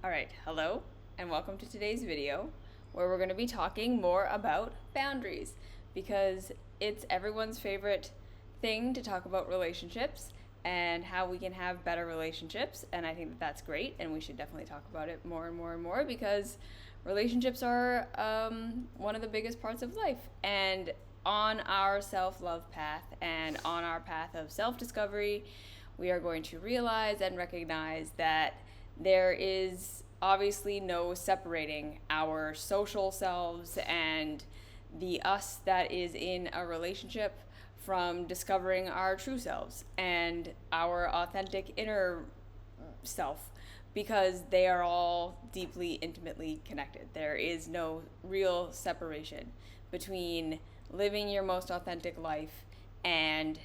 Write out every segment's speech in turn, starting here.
Alright, hello and welcome to today's video where we're going to be talking more about boundaries because it's everyone's favorite thing to talk about relationships and how we can have better relationships, and I think that that's great and we should definitely talk about it more and more and more because relationships are one of the biggest parts of life. And on our self-love path and on our path of self-discovery, we are going to realize and recognize that there is obviously no separating our social selves and the us that is in a relationship from discovering our true selves and our authentic inner self, because they are all deeply, intimately connected. There is no real separation between living your most authentic life and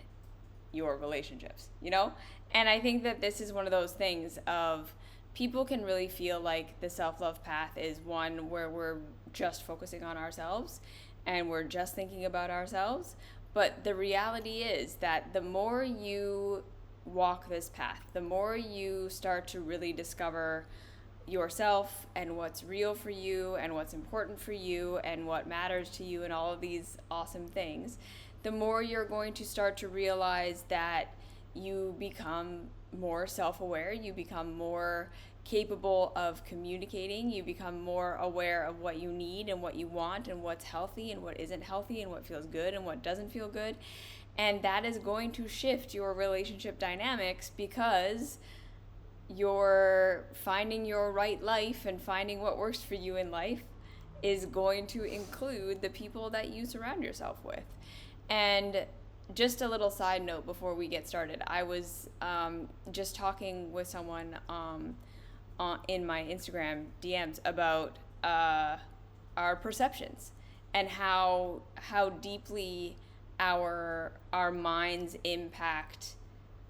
your relationships, And I think that this is one of those things of people can really feel like the self-love path is one where we're just focusing on ourselves and we're just thinking about ourselves. But the reality is that the more you walk this path, the more you start to really discover yourself and what's real for you and what's important for you and what matters to you and all of these awesome things, the more you're going to start to realize that you become more self-aware, you become more capable of communicating, you become more aware of what you need and what you want and what's healthy and what isn't healthy and what feels good and what doesn't feel good. And that is going to shift your relationship dynamics because you're finding your right life and finding what works for you in life is going to include the people that you surround yourself with. And just a little side note before we get started, I was just talking with someone in my Instagram DMs about our perceptions and how deeply our minds impact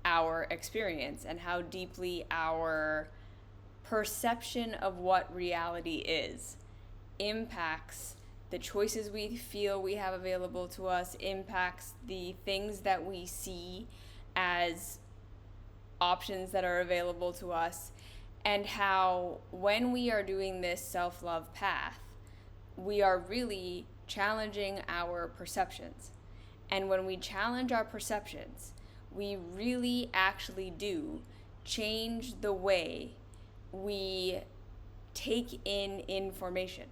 our experience and how deeply our perception of what reality is impacts the choices we feel we have available to us, impacts the things that we see as options that are available to us, and how when we are doing this self-love path, we are really challenging our perceptions. And when we challenge our perceptions, we really actually do change the way we take in information.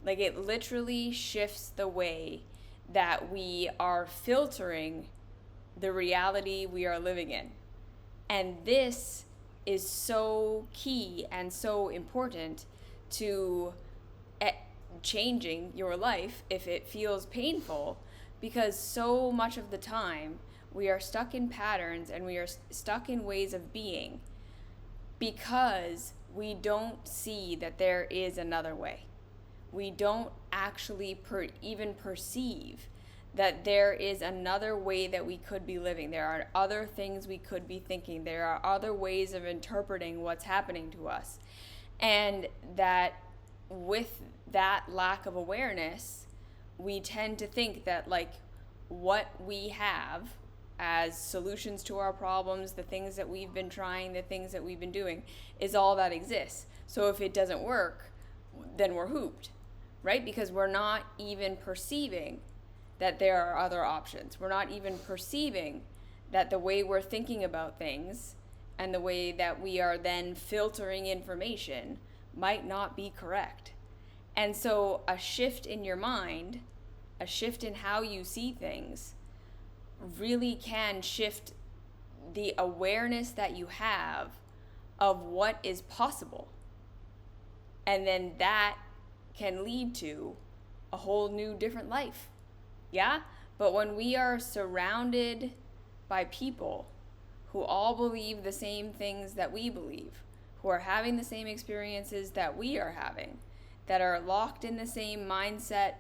Like, it literally shifts the way that we are filtering the reality we are living in. And this is so key and so important to changing your life if it feels painful, because so much of the time we are stuck in patterns and we are stuck in ways of being because we don't see that there is another way. We don't actually even perceive that there is another way that we could be living. There are other things we could be thinking. There are other ways of interpreting what's happening to us. And that with that lack of awareness, we tend to think that what we have as solutions to our problems, the things that we've been trying, the things that we've been doing, is all that exists. So if it doesn't work, then we're hooped. Right? Because we're not even perceiving that there are other options. We're not even perceiving that the way we're thinking about things and the way that we are then filtering information might not be correct. And so a shift in your mind, a shift in how you see things, really can shift the awareness that you have of what is possible. And then that can lead to a whole new different life. Yeah? But when we are surrounded by people who all believe the same things that we believe, who are having the same experiences that we are having, that are locked in the same mindset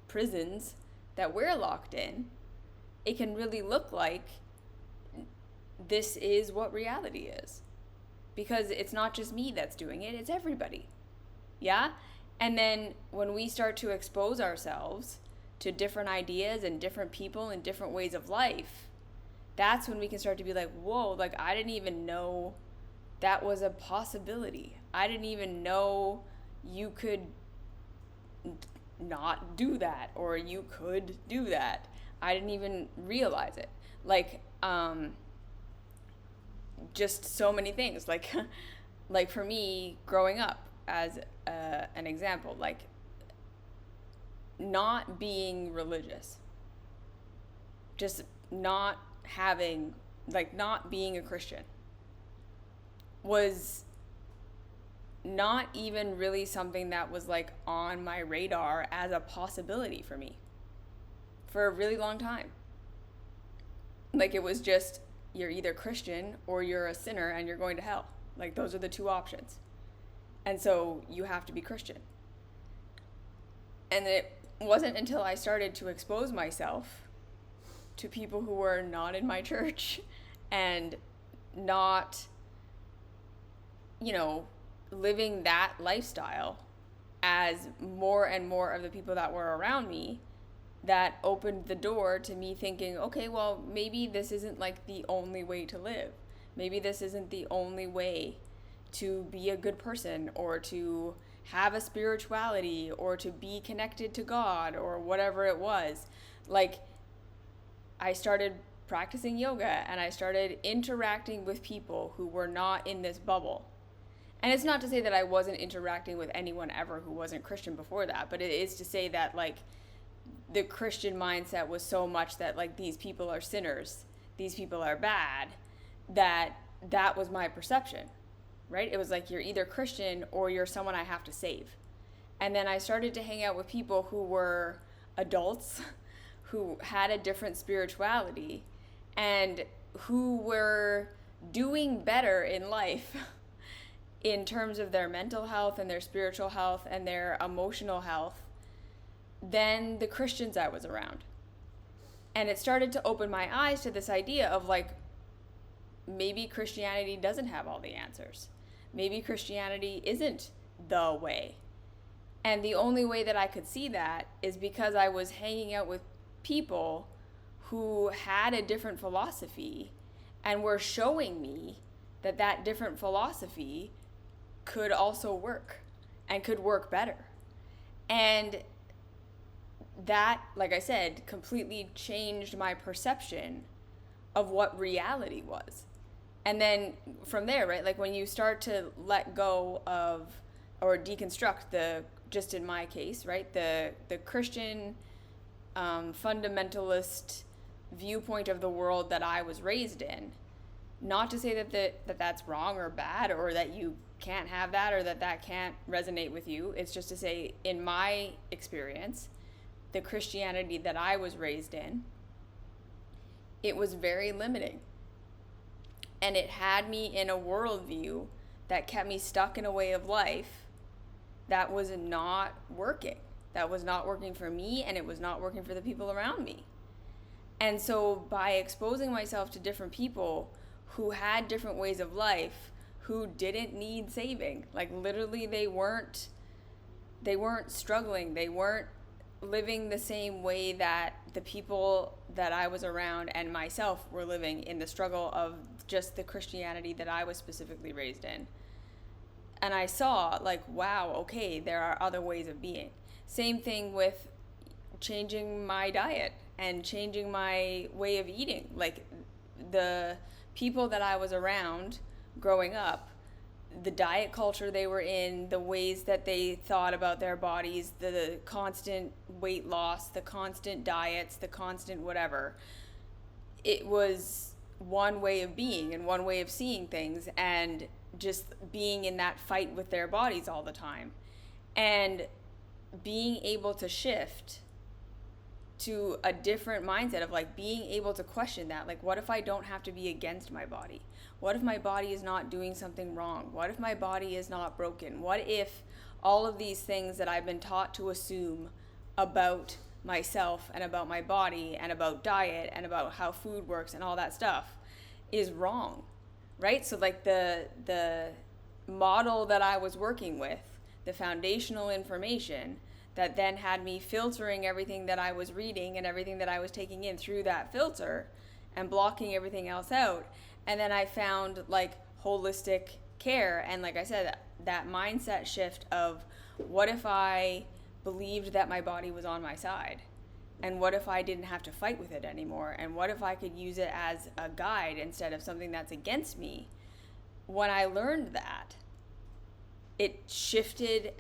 prisons that we're locked in, it can really look like this is what reality is. Because it's not just me that's doing it, it's everybody. Yeah? And then when we start to expose ourselves to different ideas and different people and different ways of life, that's when we can start to be like, whoa, I didn't even know that was a possibility. I didn't even know you could not do that, or you could do that. I didn't even realize it. Like, just so many things. Like, like for me, growing up, as an example, like not being religious, just not having, like not being a Christian, was not even really something that was like on my radar as a possibility for me for a really long time. Like it was just, you're either Christian or you're a sinner and you're going to hell. Like those are the two options. And so you have to be Christian. And it wasn't until I started to expose myself to people who were not in my church and not, you know, living that lifestyle as more and more of the people that were around me, that opened the door to me thinking, okay, well, maybe this isn't like the only way to live. Maybe this isn't the only way to be a good person, or to have a spirituality, or to be connected to God, or whatever it was. Like, I started practicing yoga and I started interacting with people who were not in this bubble. And it's not to say that I wasn't interacting with anyone ever who wasn't Christian before that, but it is to say that, like, the Christian mindset was so much that, like, these people are sinners, these people are bad, that was my perception, right? It was like, you're either Christian or you're someone I have to save. And then I started to hang out with people who were adults, who had a different spirituality, and who were doing better in life in terms of their mental health and their spiritual health and their emotional health than the Christians I was around. And it started to open my eyes to this idea of, like, maybe Christianity doesn't have all the answers. Maybe Christianity isn't the way. And the only way that I could see that is because I was hanging out with people who had a different philosophy and were showing me that that different philosophy could also work and could work better. And that, like I said, completely changed my perception of what reality was. And then from there, right, like when you start to let go of or deconstruct just in my case, right, the Christian fundamentalist viewpoint of the world that I was raised in, not to say that that's wrong or bad, or that you can't have that, or that can't resonate with you. It's just to say, in my experience, the Christianity that I was raised in, it was very limiting. And it had me in a worldview that kept me stuck in a way of life that was not working. That was not working for me, and it was not working for the people around me. And so by exposing myself to different people who had different ways of life, who didn't need saving, like literally they weren't struggling, they weren't living the same way that the people that I was around and myself were living in the struggle of just the Christianity that I was specifically raised in. And I saw, like, wow, okay, there are other ways of being. Same thing with changing my diet and changing my way of eating. Like, the people that I was around growing up, the diet culture they were in, the ways that they thought about their bodies, the constant weight loss, the constant diets, the constant whatever, it was one way of being and one way of seeing things, and just being in that fight with their bodies all the time. And being able to shift to a different mindset of, like, being able to question that, like, what if I don't have to be against my body? What if my body is not doing something wrong? What if my body is not broken? What if all of these things that I've been taught to assume about myself and about my body and about diet and about how food works and all that stuff is wrong, right? So, like, the model that I was working with, the foundational information that then had me filtering everything that I was reading and everything that I was taking in through that filter and blocking everything else out. And then I found, like, holistic care. And like I said, that mindset shift of what if I believed that my body was on my side? And what if I didn't have to fight with it anymore? And what if I could use it as a guide instead of something that's against me? When I learned that, it shifted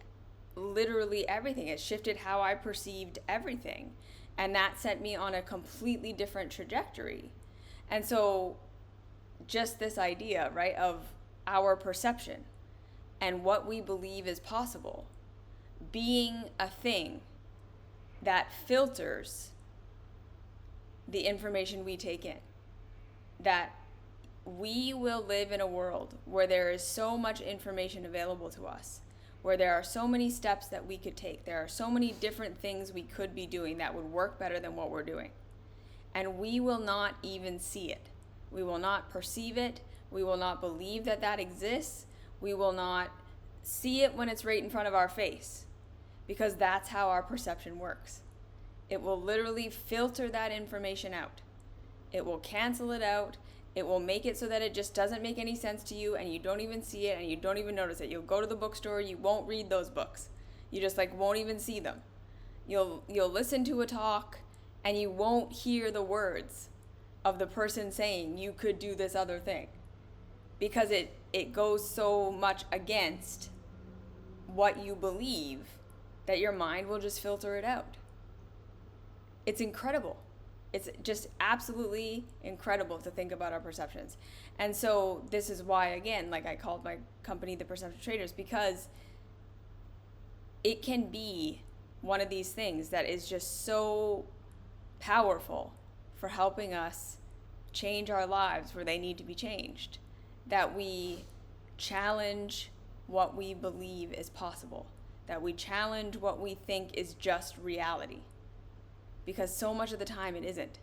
literally everything. It shifted how I perceived everything. And that set me on a completely different trajectory. And so just this idea, right, of our perception and what we believe is possible being a thing that filters the information we take in. That we will live in a world where there is so much information available to us, where there are so many steps that we could take. There are so many different things we could be doing that would work better than what we're doing. And we will not even see it. We will not perceive it. We will not believe that that exists. We will not see it when it's right in front of our face, because that's how our perception works. It will literally filter that information out. It will cancel it out. It will make it so that it just doesn't make any sense to you, and you don't even see it, and you don't even notice it. You'll go to the bookstore, you won't read those books. You just won't even see them. You'll listen to a talk, and you won't hear the words of the person saying you could do this other thing, because it goes so much against what you believe that your mind will just filter it out. It's incredible. It's just absolutely incredible to think about our perceptions. And so this is why, again, I called my company the Perception Traders, because it can be one of these things that is just so powerful for helping us change our lives where they need to be changed, that we challenge what we believe is possible, that we challenge what we think is just reality, because so much of the time it isn't.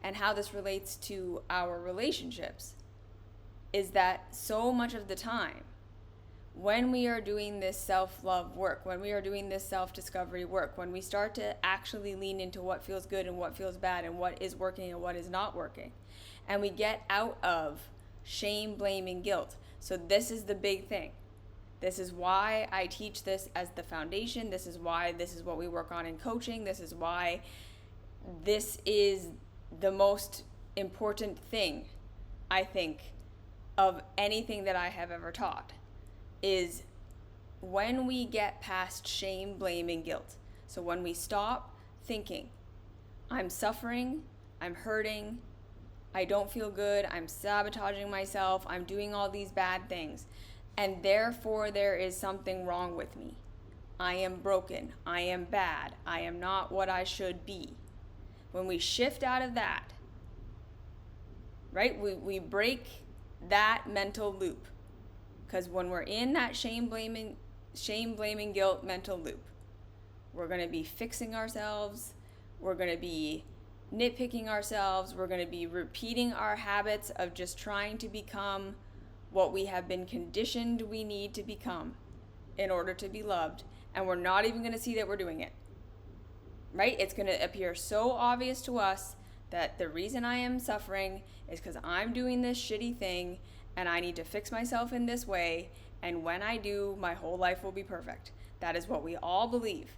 And how this relates to our relationships is that so much of the time, when we are doing this self-love work, when we are doing this self-discovery work, when we start to actually lean into what feels good and what feels bad and what is working and what is not working, and we get out of shame, blame, and guilt. So this is the big thing. This is why I teach this as the foundation. This is why this is what we work on in coaching. This is why this is the most important thing, I think, of anything that I have ever taught, is when we get past shame, blame, and guilt. So when we stop thinking, I'm suffering, I'm hurting, I don't feel good, I'm sabotaging myself, I'm doing all these bad things, and therefore there is something wrong with me. I am broken, I am bad, I am not what I should be. When we shift out of that, right, we break that mental loop. Because when we're in that shame, blaming, guilt mental loop, we're going to be fixing ourselves, we're going to be nitpicking ourselves, we're going to be repeating our habits of just trying to become what we have been conditioned we need to become in order to be loved, and we're not even going to see that we're doing it. Right? It's going to appear so obvious to us that the reason I am suffering is because I'm doing this shitty thing and I need to fix myself in this way, and when I do, my whole life will be perfect. That is what we all believe.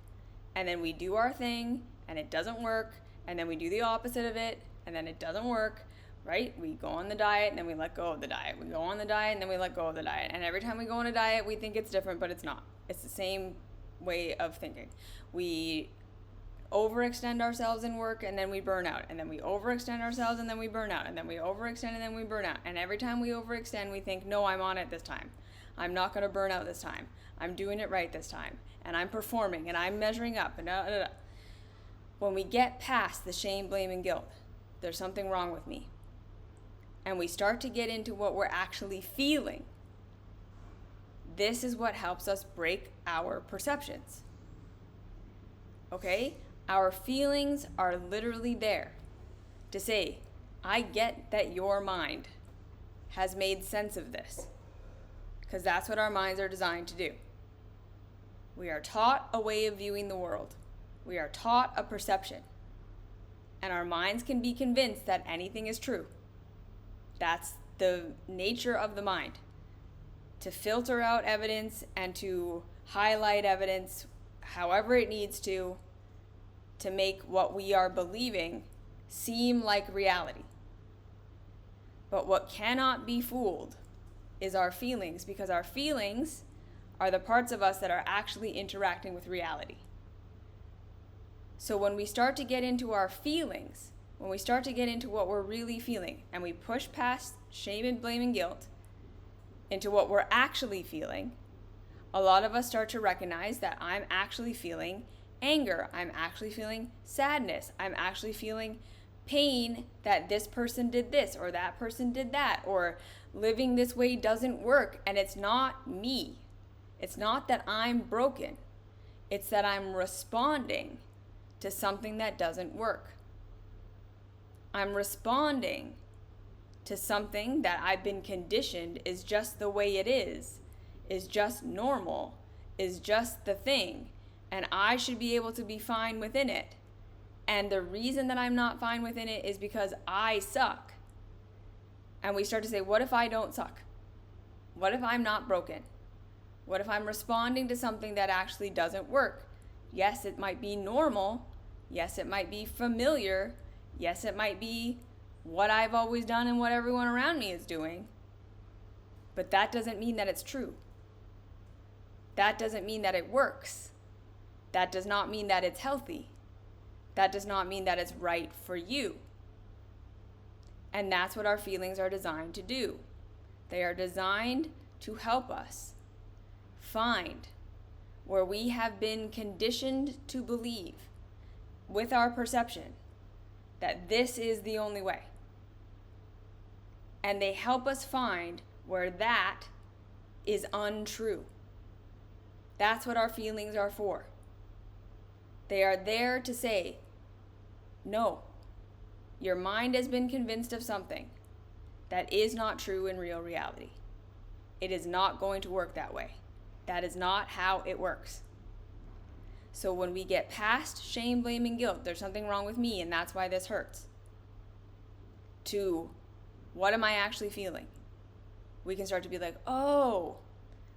And then we do our thing and it doesn't work, and then we do the opposite of it and then it doesn't work, right? We go on the diet and then we let go of the diet. We go on the diet and then we let go of the diet. And every time we go on a diet, we think it's different, but it's not. It's the same way of thinking. We overextend ourselves in work and then we burn out, and then we overextend ourselves and then we burn out, and then we overextend and then we burn out. And every time we overextend, we think, no, I'm on it this time. I'm not going to burn out this time. I'm doing it right this time, and I'm performing and I'm measuring up, and When we get past the shame, blame, and guilt, there's something wrong with me, and we start to get into what we're actually feeling, this is what helps us break our perceptions. Okay? Our feelings are literally there to say, I get that your mind has made sense of this, because that's what our minds are designed to do. We are taught a way of viewing the world. We are taught a perception, and our minds can be convinced that anything is true. That's the nature of the mind, to filter out evidence and to highlight evidence however it needs to make what we are believing seem like reality. But what cannot be fooled is our feelings, because our feelings are the parts of us that are actually interacting with reality. So when we start to get into our feelings, when we start to get into what we're really feeling, and we push past shame and blame and guilt into what we're actually feeling, a lot of us start to recognize that I'm actually feeling anger, I'm actually feeling sadness, I'm actually feeling pain that this person did this or that person did that, or living this way doesn't work. And it's not me. It's not that I'm broken. It's that I'm responding to something that doesn't work. I'm responding to something that I've been conditioned is just the way it is just normal, is just the thing, and I should be able to be fine within it. And the reason that I'm not fine within it is because I suck. And we start to say, what if I don't suck? What if I'm not broken? What if I'm responding to something that actually doesn't work? Yes, it might be normal. Yes, it might be familiar. Yes, it might be what I've always done and what everyone around me is doing. But that doesn't mean that it's true. That doesn't mean that it works. That does not mean that it's healthy. That does not mean that it's right for you. And that's what our feelings are designed to do. They are designed to help us find where we have been conditioned to believe with our perception that this is the only way. And they help us find where that is untrue. That's what our feelings are for. They are there to say, no, your mind has been convinced of something that is not true in real reality. It is not going to work that way. That is not how it works. So when we get past shame, blame, and guilt, there's something wrong with me and that's why this hurts, to what am I actually feeling? We can start to be like, oh,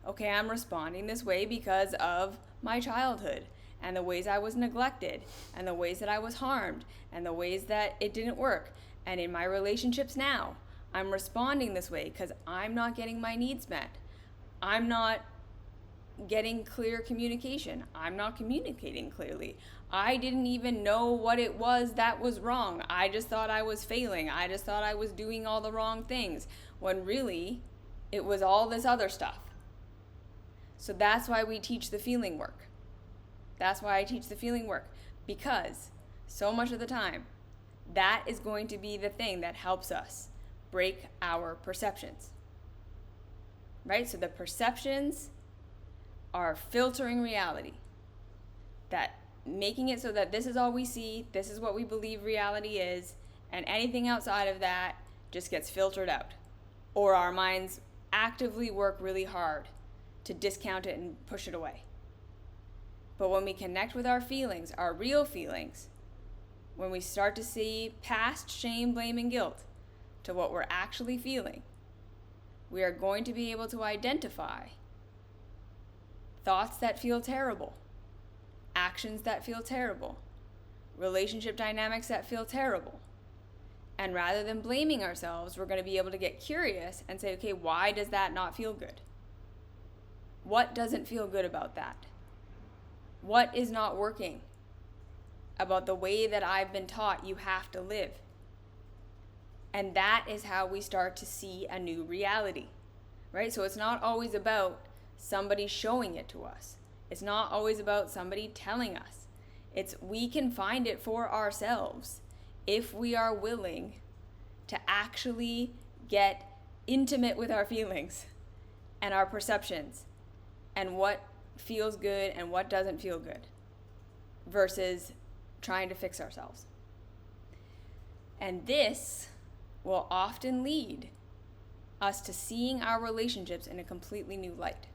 okay, I'm responding this way because of my childhood and the ways I was neglected and the ways that I was harmed and the ways that it didn't work. And in my relationships now, I'm responding this way because I'm not getting my needs met. I'm not getting clear communication. I'm not communicating clearly. I didn't even know what it was that was wrong. I just thought I was failing. I just thought I was doing all the wrong things, when really it was all this other stuff. So that's why we teach the feeling work. That's why I teach the feeling work, because so much of the time, that is going to be the thing that helps us break our perceptions. Right? So the perceptions are filtering reality, that making it so that this is all we see, this is what we believe reality is, and anything outside of that just gets filtered out. Or our minds actively work really hard to discount it and push it away. But when we connect with our feelings, our real feelings, when we start to see past shame, blame, and guilt to what we're actually feeling, we are going to be able to identify thoughts that feel terrible, actions that feel terrible, relationship dynamics that feel terrible. And rather than blaming ourselves, we're going to be able to get curious and say, okay, why does that not feel good? What doesn't feel good about that? What is not working about the way that I've been taught you have to live? And that is how we start to see a new reality, right? So it's not always about somebody showing it to us. It's not always about somebody telling us. It's we can find it for ourselves if we are willing to actually get intimate with our feelings and our perceptions and what feels good and what doesn't feel good, versus trying to fix ourselves. And this will often lead us to seeing our relationships in a completely new light.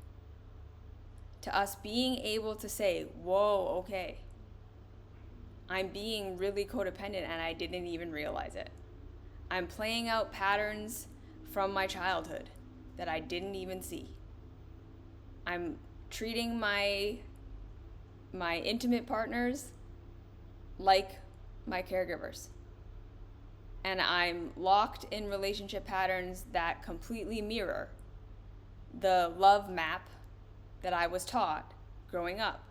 To us being able to say, whoa, okay, I'm being really codependent and I didn't even realize it. I'm playing out patterns from my childhood that I didn't even see. I'm treating my intimate partners like my caregivers. And I'm locked in relationship patterns that completely mirror the love map that I was taught growing up.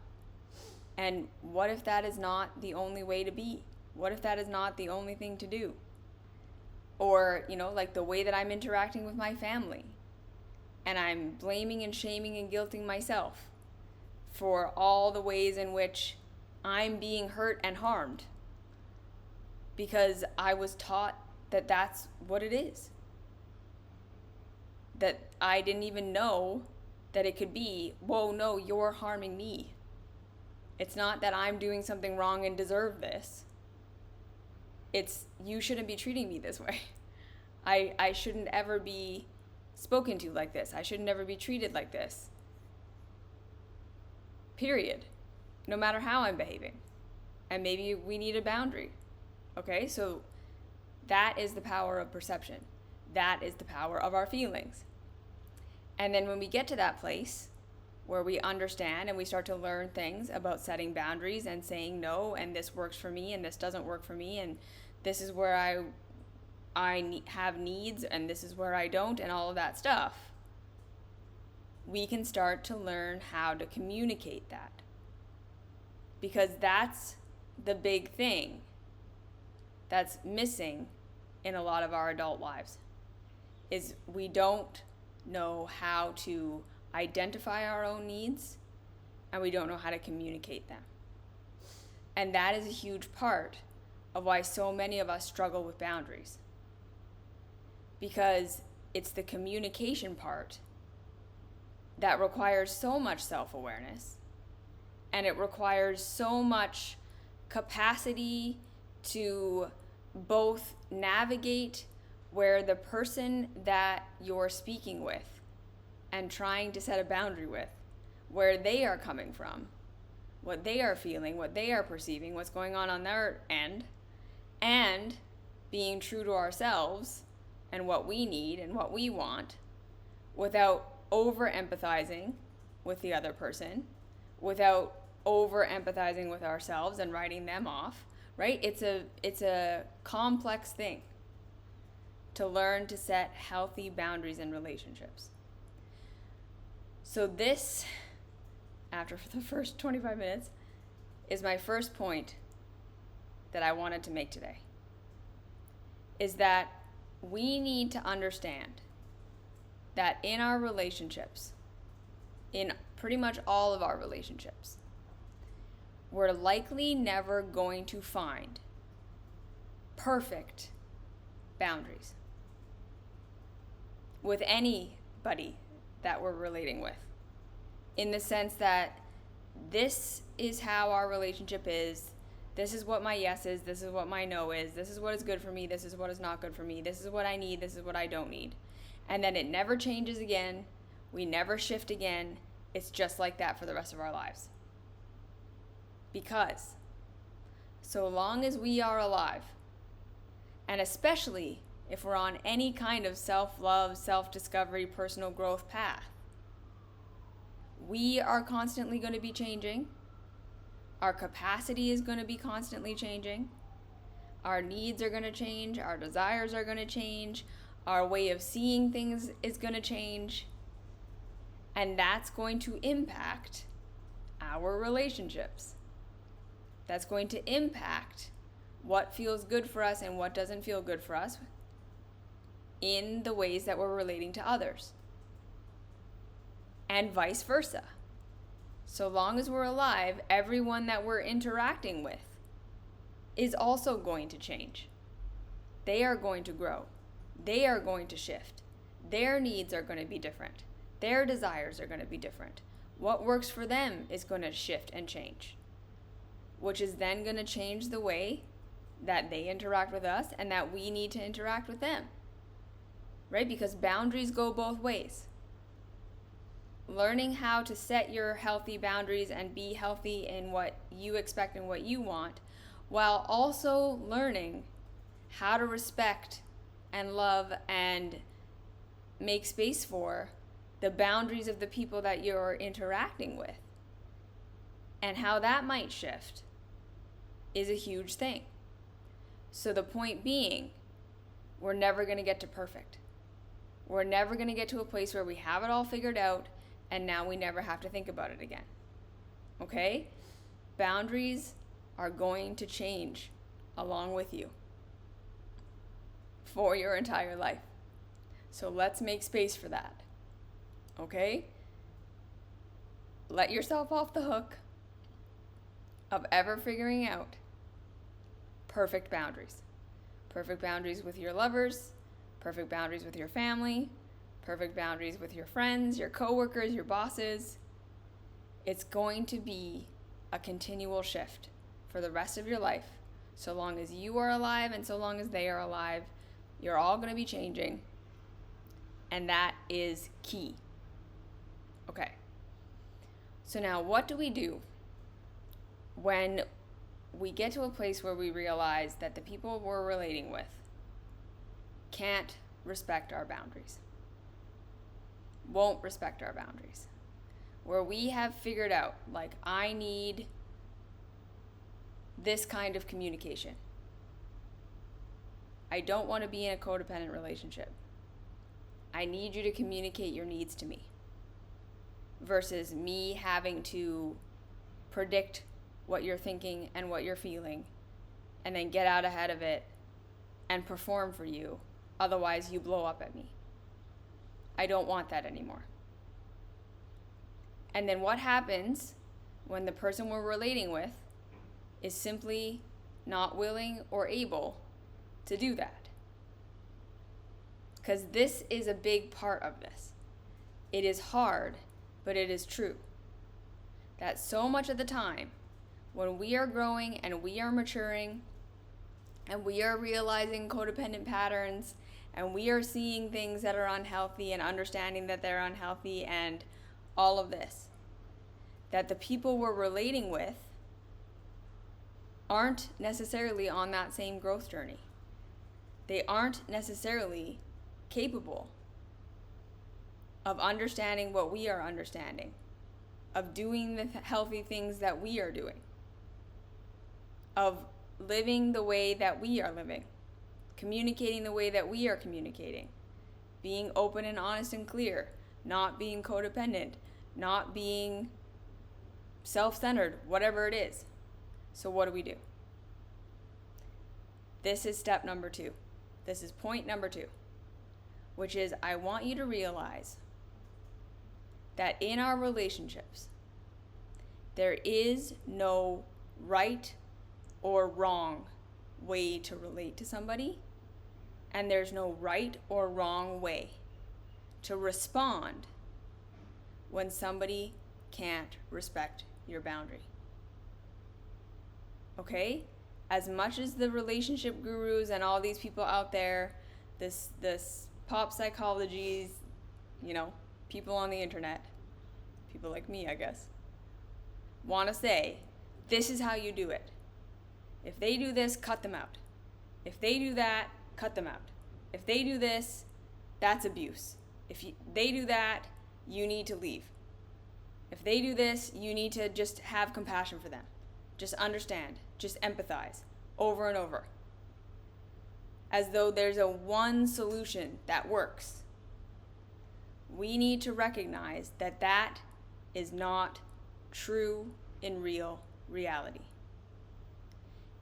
And what if that is not the only way to be? What if that is not the only thing to do? Or, like the way that I'm interacting with my family. And I'm blaming and shaming and guilting myself for all the ways in which I'm being hurt and harmed. Because I was taught that that's what it is. That I didn't even know that it could be, whoa, no, you're harming me. It's not that I'm doing something wrong and deserve this. It's, you shouldn't be treating me this way. I shouldn't ever be spoken to like this. I should never be treated like this. Period. No matter how I'm behaving. And maybe we need a boundary. Okay, so that is the power of perception. That is the power of our feelings. And then when we get to that place where we understand and we start to learn things about setting boundaries and saying no, and this works for me and this doesn't work for me, and this is where I have needs and this is where I don't, and all of that stuff, we can start to learn how to communicate that. Because that's the big thing that's missing in a lot of our adult lives, is we don't know how to identify our own needs, and we don't know how to communicate them. And that is a huge part of why so many of us struggle with boundaries. Because it's the communication part that requires so much self-awareness, and it requires so much capacity to both navigate where the person that you're speaking with and trying to set a boundary with, where they are coming from, what they are feeling, what they are perceiving, what's going on their end, and being true to ourselves and what we need and what we want without over-empathizing with the other person, without over-empathizing with ourselves and writing them off, right? It's a complex thing to learn to set healthy boundaries in relationships. So this, after the first 25 minutes, is my first point that I wanted to make today, is that we need to understand that in our relationships, in pretty much all of our relationships, we're likely never going to find perfect boundaries with anybody that we're relating with. In the sense that this is how our relationship is, this is what my yes is, this is what my no is, this is what is good for me, this is what is not good for me, this is what I need, this is what I don't need. And then it never changes again, we never shift again, it's just like that for the rest of our lives. Because so long as we are alive, and especially if we're on any kind of self-love, self-discovery, personal growth path, we are constantly going to be changing. Our capacity is going to be constantly changing. Our needs are going to change. Our desires are going to change. Our way of seeing things is going to change. And that's going to impact our relationships. That's going to impact what feels good for us and what doesn't feel good for us in the ways that we're relating to others. And vice versa. So long as we're alive, everyone that we're interacting with is also going to change. They are going to grow. They are going to shift. Their needs are going to be different. Their desires are going to be different. What works for them is going to shift and change, which is then going to change the way that they interact with us and that we need to interact with them, right? Because boundaries go both ways. Learning how to set your healthy boundaries and be healthy in what you expect and what you want, while also learning how to respect and love and make space for the boundaries of the people that you're interacting with, and how that might shift is a huge thing. So the point being, we're never going to get to perfect. We're never going to get to a place where we have it all figured out and now we never have to think about it again. Okay? Boundaries are going to change along with you for your entire life. So let's make space for that. Okay? Let yourself off the hook of ever figuring out perfect boundaries. Perfect boundaries with your lovers, perfect boundaries with your family, perfect boundaries with your friends, your coworkers, your bosses. It's going to be a continual shift for the rest of your life. So long as you are alive and so long as they are alive, you're all going to be changing. And that is key. Okay. So now what do we do when we get to a place where we realize that the people we're relating with can't respect our boundaries, won't respect our boundaries, where we have figured out, like, I need this kind of communication. I don't want to be in a codependent relationship. I need you to communicate your needs to me, versus me having to predict what you're thinking and what you're feeling and then get out ahead of it and perform for you. Otherwise, you blow up at me. I don't want that anymore. And then what happens when the person we're relating with is simply not willing or able to do that? Because this is a big part of this. It is hard, but it is true. That so much of the time, when we are growing and we are maturing and we are realizing codependent patterns and we are seeing things that are unhealthy and understanding that they're unhealthy and all of this, that the people we're relating with aren't necessarily on that same growth journey. They aren't necessarily capable of understanding what we are understanding, of doing the healthy things that we are doing, of living the way that we are living, communicating the way that we are communicating, being open and honest and clear, not being codependent, not being self-centered, whatever it is. So what do? This is step number 2. This is point number 2, which is, I want you to realize that in our relationships, there is no right or wrong way to relate to somebody, and there's no right or wrong way to respond when somebody can't respect your boundary. Okay? As much as the relationship gurus and all these people out there, this pop psychologies, people on the internet, people like me, I guess, want to say, this is how you do it. If they do this, cut them out. If they do that, cut them out. If they do this, that's abuse. If they do that, you need to leave. If they do this, you need to just have compassion for them. Just understand. Just empathize. Over and over. As though there's a one solution that works. We need to recognize that that is not true in real reality.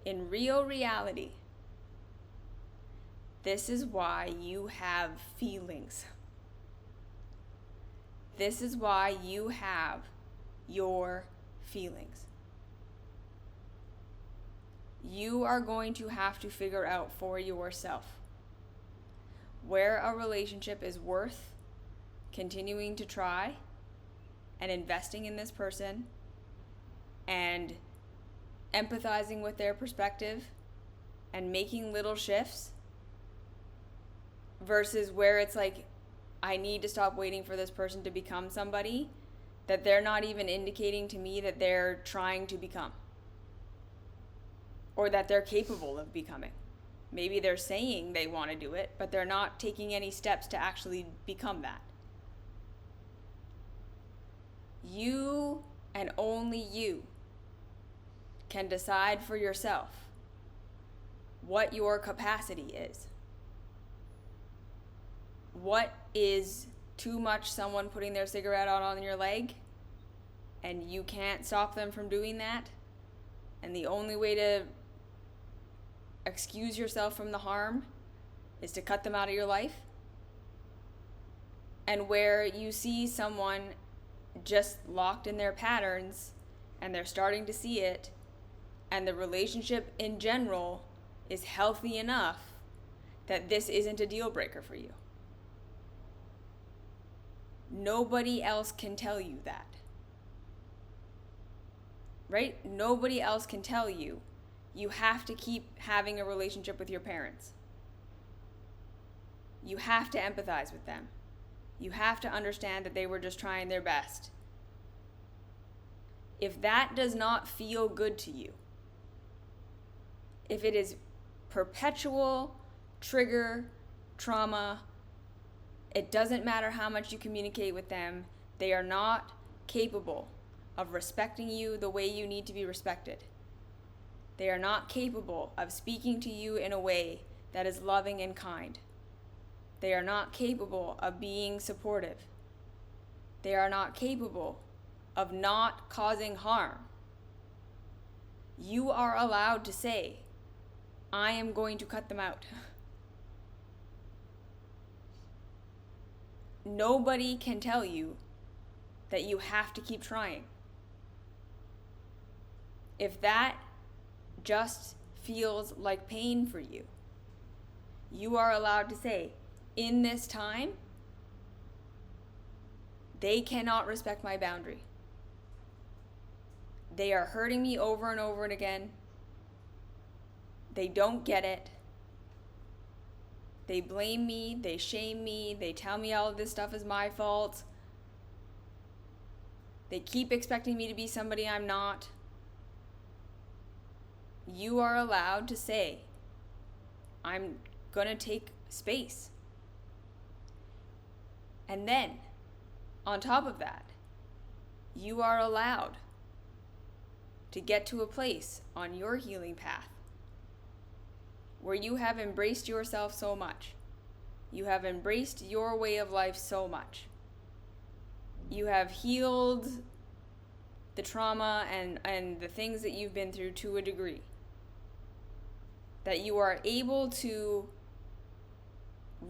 In real reality, this is why you have feelings. This is why you have your feelings. You are going to have to figure out for yourself where a relationship is worth continuing to try and investing in this person and empathizing with their perspective and making little shifts, versus where it's like, I need to stop waiting for this person to become somebody that they're not even indicating to me that they're trying to become or that they're capable of becoming. Maybe they're saying they want to do it, but they're not taking any steps to actually become that. You and only you can decide for yourself what your capacity is. What is too much someone putting their cigarette out on your leg and you can't stop them from doing that? And the only way to excuse yourself from the harm is to cut them out of your life? And where you see someone just locked in their patterns and they're starting to see it, and the relationship in general is healthy enough that this isn't a deal breaker for you. Nobody else can tell you that. Right? Nobody else can tell you you have to keep having a relationship with your parents. You have to empathize with them. You have to understand that they were just trying their best. If that does not feel good to you, if it is perpetual trigger, trauma, it doesn't matter how much you communicate with them, they are not capable of respecting you the way you need to be respected. They are not capable of speaking to you in a way that is loving and kind. They are not capable of being supportive. They are not capable of not causing harm. You are allowed to say, I am going to cut them out. Nobody can tell you that you have to keep trying. If that just feels like pain for you, you are allowed to say, in this time, they cannot respect my boundary. They are hurting me over and over and again. They don't get it. They blame me, they shame me, they tell me all of this stuff is my fault. They keep expecting me to be somebody I'm not. You are allowed to say, I'm gonna take space. And then, on top of that, you are allowed to get to a place on your healing path where you have embraced yourself so much. You have embraced your way of life so much. You have healed the trauma and the things that you've been through to a degree that you are able to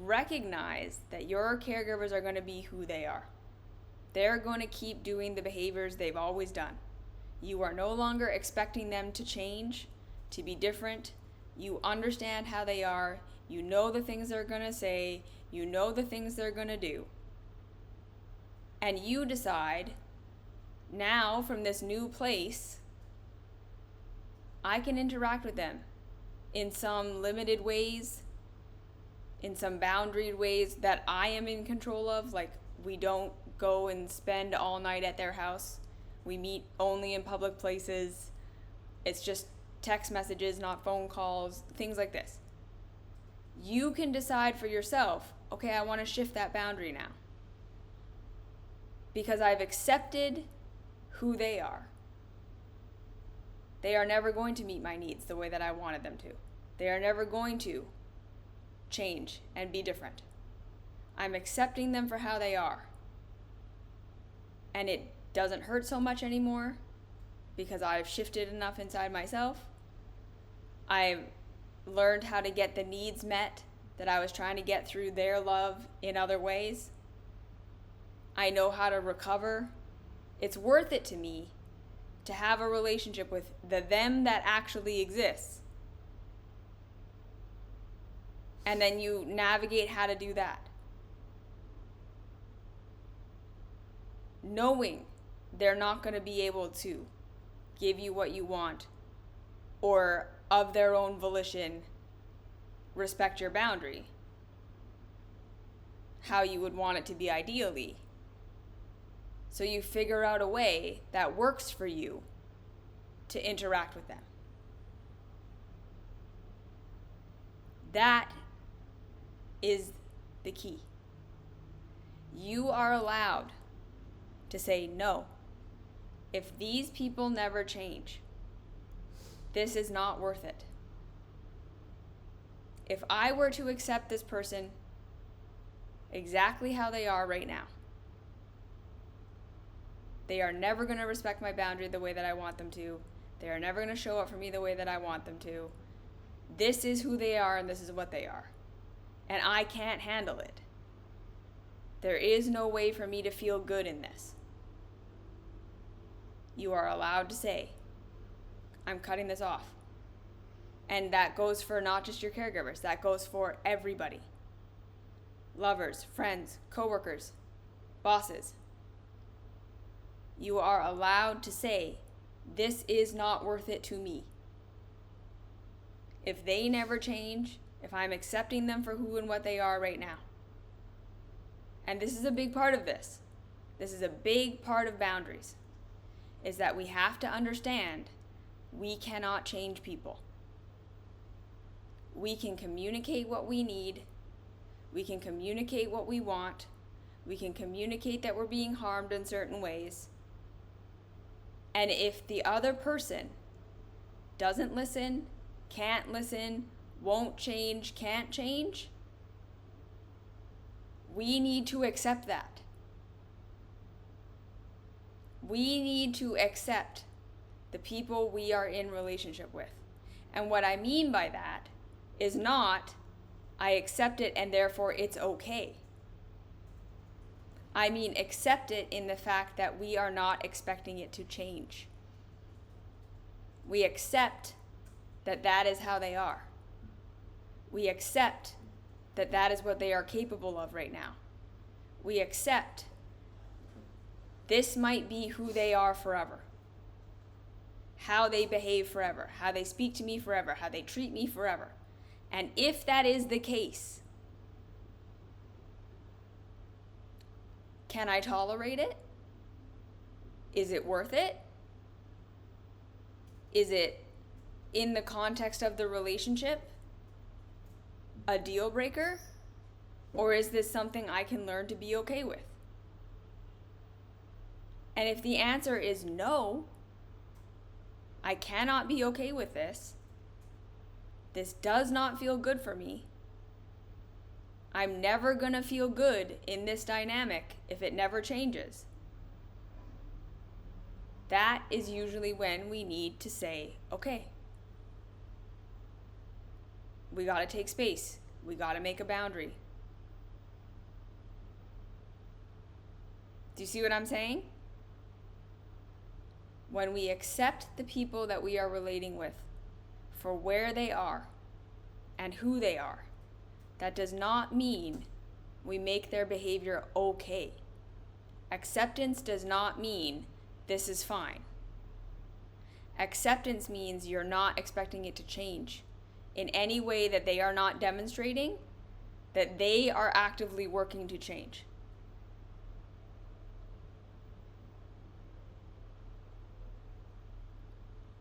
recognize that your caregivers are going to be who they are. They're going to keep doing the behaviors they've always done. You are no longer expecting them to change, to be different. You understand how they are. You know the things they're going to say. You know the things they're going to do. And you decide, now from this new place, I can interact with them in some limited ways, in some boundaried ways that I am in control of. Like, we don't go and spend all night at their house. We meet only in public places. It's just text messages, not phone calls, things like this. You can decide for yourself, okay, I want to shift that boundary now, because I've accepted who they are. They are never going to meet my needs the way that I wanted them to. They are never going to change and be different. I'm accepting them for how they are. And it doesn't hurt so much anymore because I've shifted enough inside myself. I've learned how to get the needs met that I was trying to get through their love in other ways. I know how to recover. It's worth it to me to have a relationship with the them that actually exists. And then you navigate how to do that. Knowing they're not going to be able to give you what you want, or of their own volition respect your boundary how you would want it to be ideally. So you figure out a way that works for you to interact with them. That is the key. You are allowed to say, no, if these people never change, this is not worth it. If I were to accept this person exactly how they are right now, they are never going to respect my boundary the way that I want them to. They are never going to show up for me the way that I want them to. This is who they are and this is what they are. And I can't handle it. There is no way for me to feel good in this. You are allowed to say, I'm cutting this off. And that goes for not just your caregivers, that goes for everybody. Lovers, friends, coworkers, bosses. You are allowed to say, this is not worth it to me. If they never change, if I'm accepting them for who and what they are right now. And this is a big part of this. This is a big part of boundaries, is that we have to understand we cannot change people. We can communicate what we need. We can communicate what we want. We can communicate that we're being harmed in certain ways. And if the other person doesn't listen, can't listen, won't change, can't change, we need to accept that. We need to accept the people we are in relationship with. And what I mean by that is not, I accept it and therefore it's okay. I mean, accept it in the fact that we are not expecting it to change. We accept that that is how they are. We accept that that is what they are capable of right now. We accept this might be who they are forever. How they behave forever. How they speak to me forever. How they treat me forever. And if that is the case, can I tolerate it? Is it worth it? Is it, in the context of the relationship, a deal breaker? Or is this something I can learn to be okay with? And if the answer is no, I cannot be okay with this. This does not feel good for me. I'm never going to feel good in this dynamic if it never changes. That is usually when we need to say, okay, we got to take space. We got to make a boundary. Do you see what I'm saying? When we accept the people that we are relating with for where they are and who they are, that does not mean we make their behavior okay. Acceptance does not mean this is fine. Acceptance means you're not expecting it to change in any way that they are not demonstrating that they are actively working to change.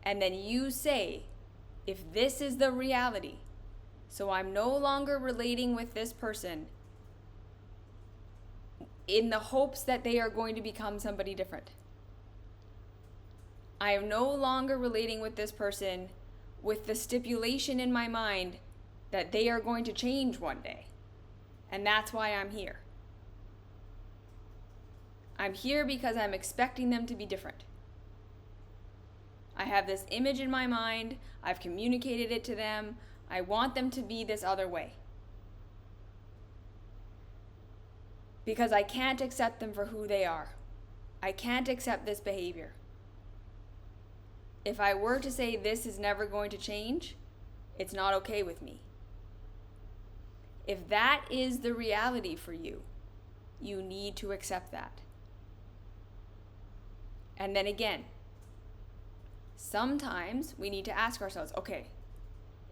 And then you say, if this is the reality, so I'm no longer relating with this person in the hopes that they are going to become somebody different. I am no longer relating with this person with the stipulation in my mind that they are going to change one day. And that's why I'm here. I'm here because I'm expecting them to be different. I have this image in my mind. I've communicated it to them. I want them to be this other way. Because I can't accept them for who they are. I can't accept this behavior. If I were to say this is never going to change, it's not okay with me. If that is the reality for you, you need to accept that. And then again, sometimes we need to ask ourselves, okay,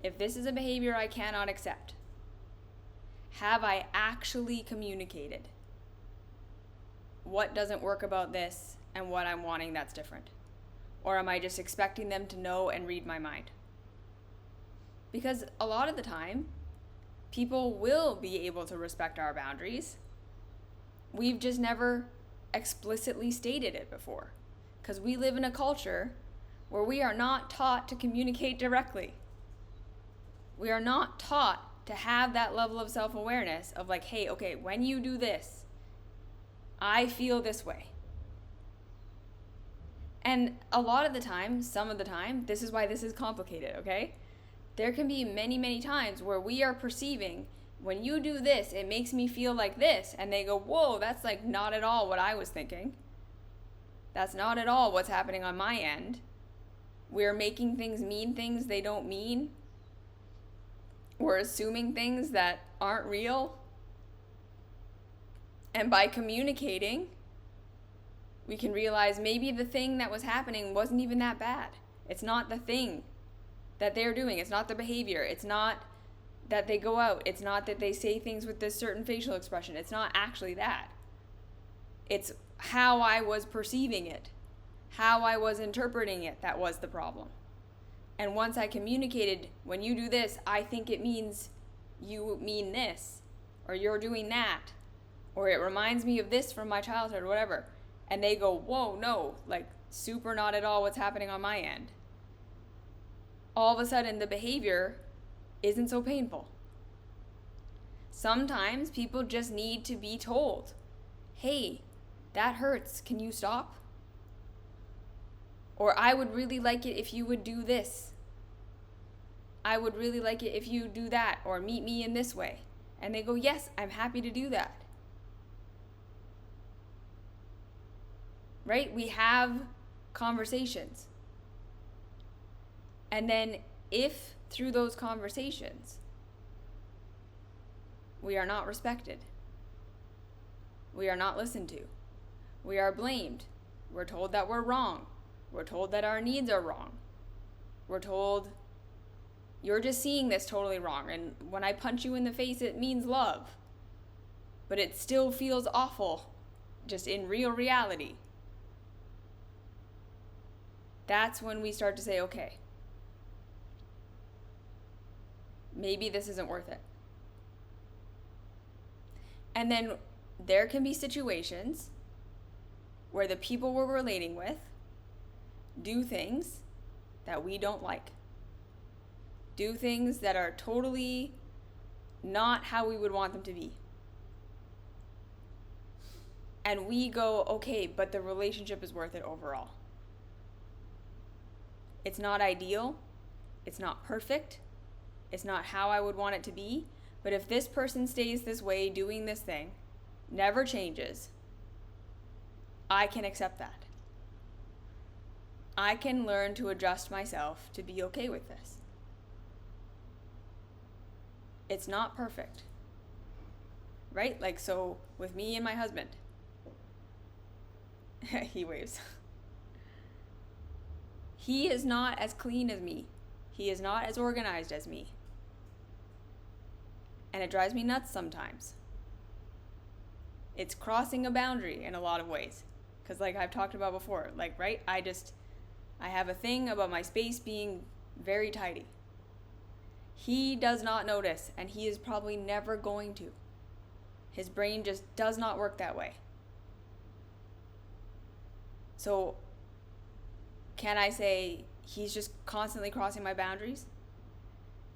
if this is a behavior I cannot accept, have I actually communicated what doesn't work about this and what I'm wanting that's different? Or am I just expecting them to know and read my mind? Because a lot of the time, people will be able to respect our boundaries. We've just never explicitly stated it before. because we live in a culture where we are not taught to communicate directly. We are not taught to have that level of self-awareness of like, hey, okay, when you do this, I feel this way. And a lot of the time, some of the time, this is why this is complicated, okay? There can be many, many times where we are perceiving, when you do this, it makes me feel like this. And they go, whoa, that's like not at all what I was thinking. That's not at all what's happening on my end. We're making things mean things they don't mean. We're assuming things that aren't real. And by communicating, we can realize maybe the thing that was happening wasn't even that bad. It's not the thing that they're doing. It's not the behavior. It's not that they go out. It's not that they say things with this certain facial expression. It's not actually that. It's how I was perceiving it, how I was interpreting it that was the problem. And once I communicated, when you do this, I think it means you mean this, or you're doing that, or it reminds me of this from my childhood, or whatever. And they go, whoa, no, like super not at all what's happening on my end. All of a sudden, the behavior isn't so painful. Sometimes people just need to be told, hey, that hurts, can you stop? Or I would really like it if you would do this. I would really like it if you do that, or meet me in this way. And they go, yes, I'm happy to do that. Right? We have conversations. And then if through those conversations we are not respected, we are not listened to, we are blamed, we're told that we're wrong, we're told that our needs are wrong, we're told you're just seeing this totally wrong, and when I punch you in the face it means love, but it still feels awful just in real reality. That's when we start to say, okay, maybe this isn't worth it. And then there can be situations where the people we're relating with do things that we don't like. Do things that are totally not how we would want them to be. And we go, okay, but the relationship is worth it overall. It's not ideal. It's not perfect. It's not how I would want it to be. But if this person stays this way, doing this thing, never changes, I can accept that. I can learn to adjust myself to be okay with this. It's not perfect. Right? Like, so with me and my husband. He waves. He is not as clean as me. He is not as organized as me. And it drives me nuts sometimes. It's crossing a boundary in a lot of ways. Because like I've talked about before, like, right? I have a thing about my space being very tidy. He does not notice, and he is probably never going to. His brain just does not work that way. So, can I say he's just constantly crossing my boundaries?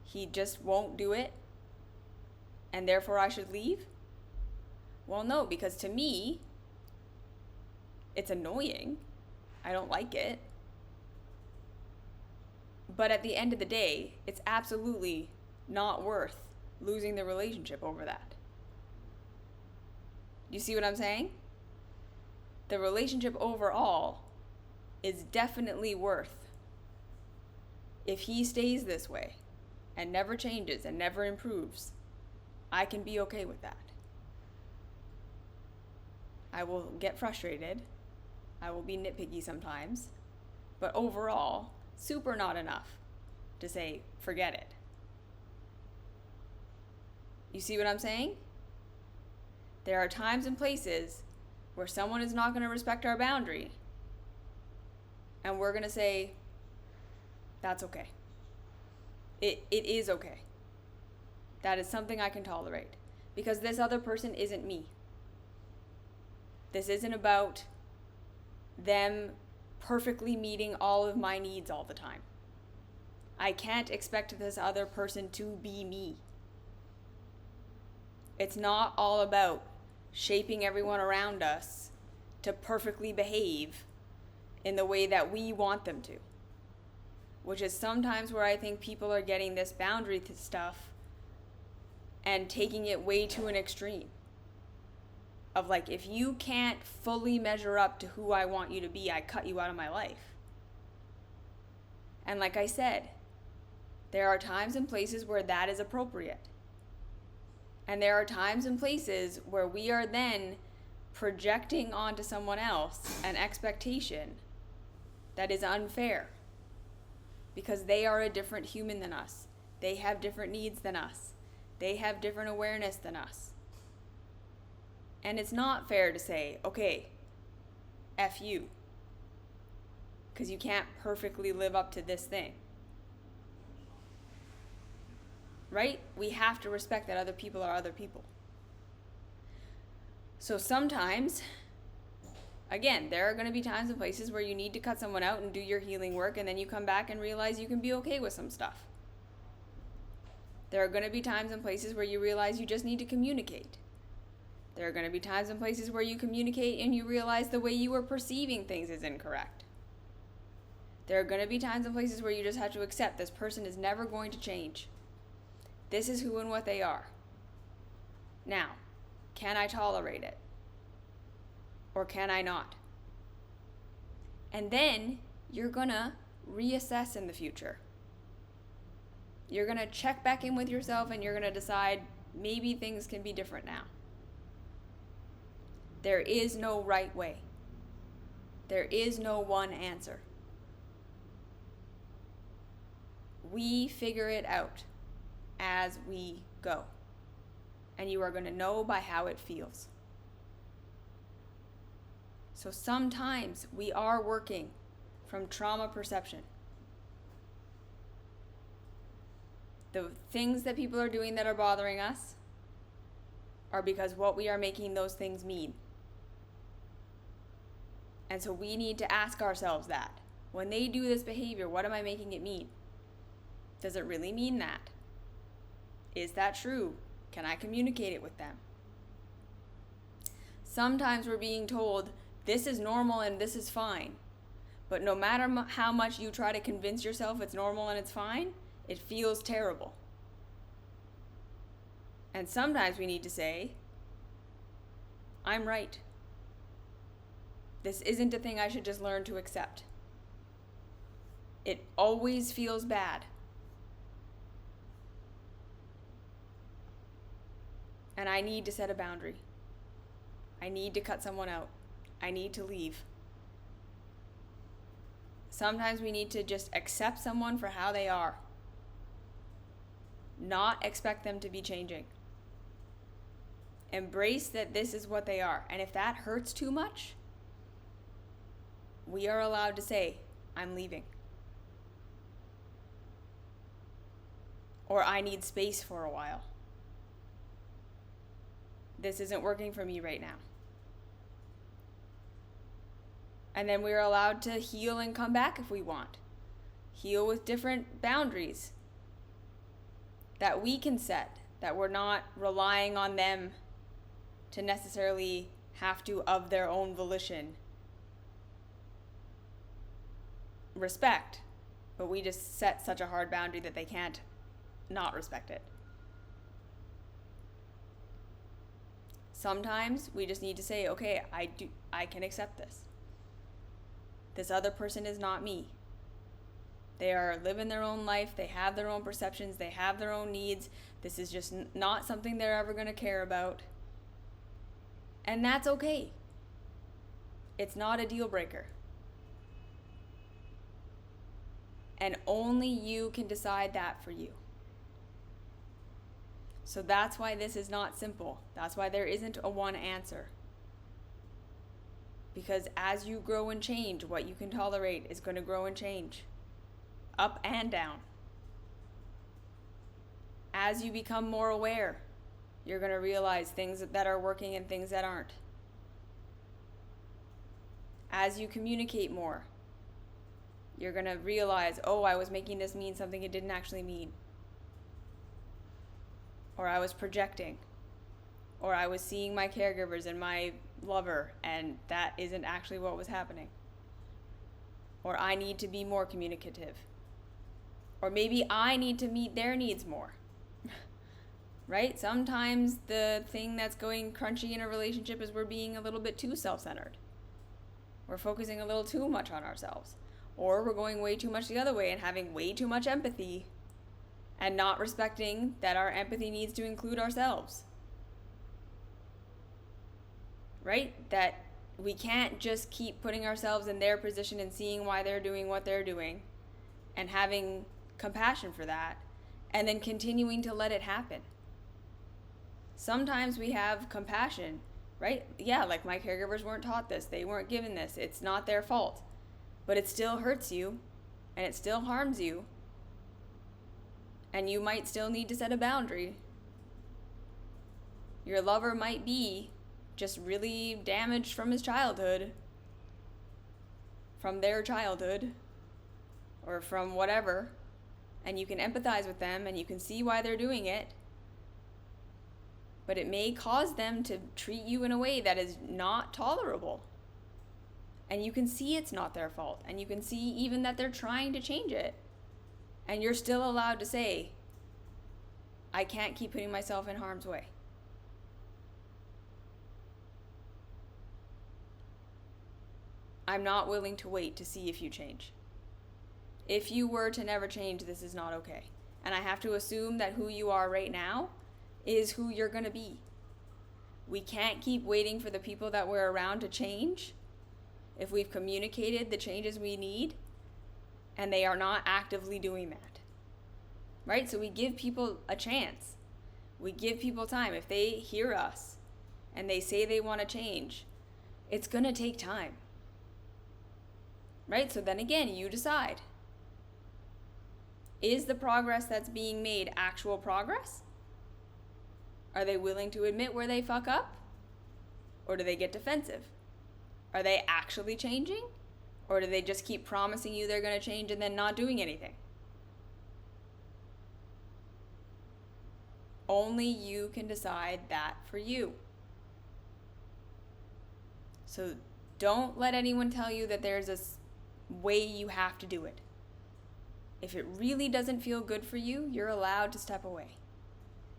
He just won't do it, and therefore I should leave? Well, no, because to me, it's annoying. I don't like it. But at the end of the day, it's absolutely not worth losing the relationship over that. You see what I'm saying? The relationship overall is definitely worth if he stays this way and never changes and never improves. I can be okay with that. I will get frustrated. I will be nitpicky sometimes. But overall, super not enough to say, forget it. You see what I'm saying? There are times and places where someone is not going to respect our boundary, and we're going to say, that's okay. It is okay. That is something I can tolerate, because this other person isn't me. This isn't about them perfectly meeting all of my needs all the time. I can't expect this other person to be me. It's not all about shaping everyone around us to perfectly behave in the way that we want them to. Which is sometimes where I think people are getting this boundary stuff and taking it way to an extreme. Of like, if you can't fully measure up to who I want you to be, I cut you out of my life. And like I said, there are times and places where that is appropriate. And there are times and places where we are then projecting onto someone else an expectation that is unfair. Because they are a different human than us. They have different needs than us. They have different awareness than us. And it's not fair to say, okay, F you. Because you can't perfectly live up to this thing. Right? We have to respect that other people are other people. So sometimes, again, there are going to be times and places where you need to cut someone out and do your healing work, and then you come back and realize you can be okay with some stuff. There are going to be times and places where you realize you just need to communicate. There are going to be times and places where you communicate and you realize the way you were perceiving things is incorrect. There are going to be times and places where you just have to accept this person is never going to change. This is who and what they are. Now, can I tolerate it? Or can I not? And then you're going to reassess in the future. You're going to check back in with yourself and you're going to decide maybe things can be different now. There is no right way. There is no one answer. We figure it out as we go. And you are going to know by how it feels. So sometimes we are working from trauma perception. The things that people are doing that are bothering us are because what we are making those things mean. And so we need to ask ourselves that. When they do this behavior, what am I making it mean? Does it really mean that? Is that true? Can I communicate it with them? Sometimes we're being told, this is normal and this is fine. But no matter how much you try to convince yourself it's normal and it's fine, it feels terrible. And sometimes we need to say, I'm right. This isn't a thing I should just learn to accept. It always feels bad. And I need to set a boundary. I need to cut someone out. I need to leave. Sometimes we need to just accept someone for how they are. Not expect them to be changing. Embrace that this is what they are. And if that hurts too much, we are allowed to say, I'm leaving. Or I need space for a while. This isn't working for me right now. And then we're allowed to heal and come back if we want. Heal with different boundaries that we can set, that we're not relying on them to necessarily have to, of their own volition, respect. But we just set such a hard boundary that they can't not respect it. Sometimes we just need to say, okay, I can accept this. This other person is not me. They are living their own life. They have their own perceptions. They have their own needs. This is just not something they're ever going to care about. And that's okay. It's not a deal breaker. And only you can decide that for you. So that's why this is not simple. That's why there isn't a one answer. Because as you grow and change, what you can tolerate is going to grow and change. Up and down. As you become more aware, you're going to realize things that are working and things that aren't. As you communicate more, You're going to realize, oh, I was making this mean something it didn't actually mean. Or I was projecting. Or I was seeing my caregivers and my lover, and that isn't actually what was happening. Or I need to be more communicative. Or maybe I need to meet their needs more. Right? Sometimes the thing that's going crunchy in a relationship is we're being a little bit too self-centered. We're focusing a little too much on ourselves. Or we're going way too much the other way and having way too much empathy and not respecting that our empathy needs to include ourselves. Right? That we can't just keep putting ourselves in their position and seeing why they're doing what they're doing and having compassion for that and then continuing to let it happen. Sometimes we have compassion, right? Yeah, like my caregivers weren't taught this. They weren't given this. It's not their fault. But it still hurts you and it still harms you. And you might still need to set a boundary. Your lover might be just really damaged from his childhood, from their childhood, or from whatever, and you can empathize with them and you can see why they're doing it, but it may cause them to treat you in a way that is not tolerable. And you can see it's not their fault, and you can see even that they're trying to change it, and you're still allowed to say, I can't keep putting myself in harm's way. I'm not willing to wait to see if you change. If you were to never change, this is not okay. And I have to assume that who you are right now is who you're going to be. We can't keep waiting for the people that we're around to change if we've communicated the changes we need and they are not actively doing that. Right? So we give people a chance. We give people time. If they hear us and they say they want to change, it's going to take time. Right? So then again, you decide. Is the progress that's being made actual progress? Are they willing to admit where they fuck up? Or do they get defensive? Are they actually changing? Or do they just keep promising you they're going to change and then not doing anything? Only you can decide that for you. So don't let anyone tell you that there's a way you have to do it. If it really doesn't feel good for you, you're allowed to step away.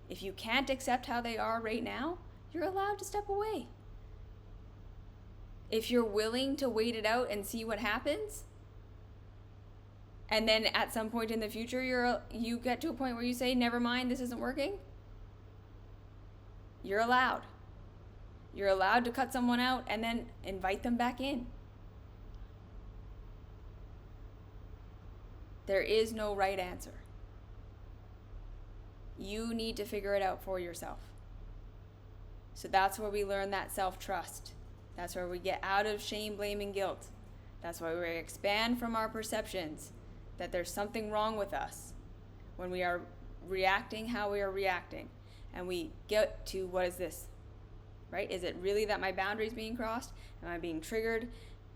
If you can't accept how they are right now, you're allowed to step away. If you're willing to wait it out and see what happens, and then at some point in the future you get to a point where you say, never mind, this isn't working, you're allowed. You're allowed to cut someone out and then invite them back in. There is no right answer. You need to figure it out for yourself. So that's where we learn that self-trust. That's where we get out of shame, blame, and guilt. That's why we expand from our perceptions that there's something wrong with us when we are reacting how we are reacting. And we get to, what is this? Right? Is it really that my boundary is being crossed? Am I being triggered?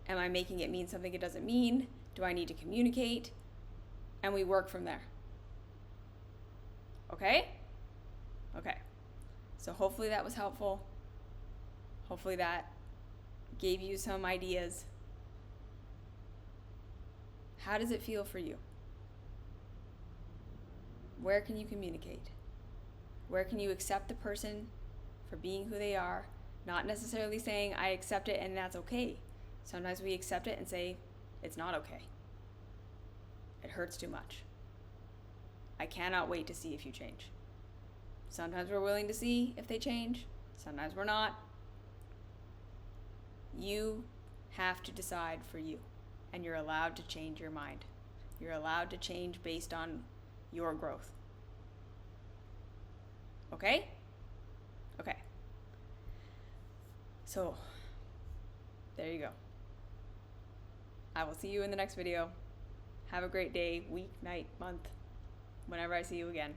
Am I making it mean something it doesn't mean? Do I need to communicate? And we work from there. Okay? Okay. So hopefully that was helpful. Hopefully that gave you some ideas. How does it feel for you? Where can you communicate? Where can you accept the person for being who they are? Not necessarily saying, I accept it and that's okay. Sometimes we accept it and say, it's not okay. It hurts too much. I cannot wait to see if you change. Sometimes we're willing to see if they change. Sometimes we're not. You have to decide for you. And you're allowed to change your mind. You're allowed to change based on your growth. Okay? Okay. So, there you go. I will see you in the next video. Have a great day, week, night, month, whenever I see you again.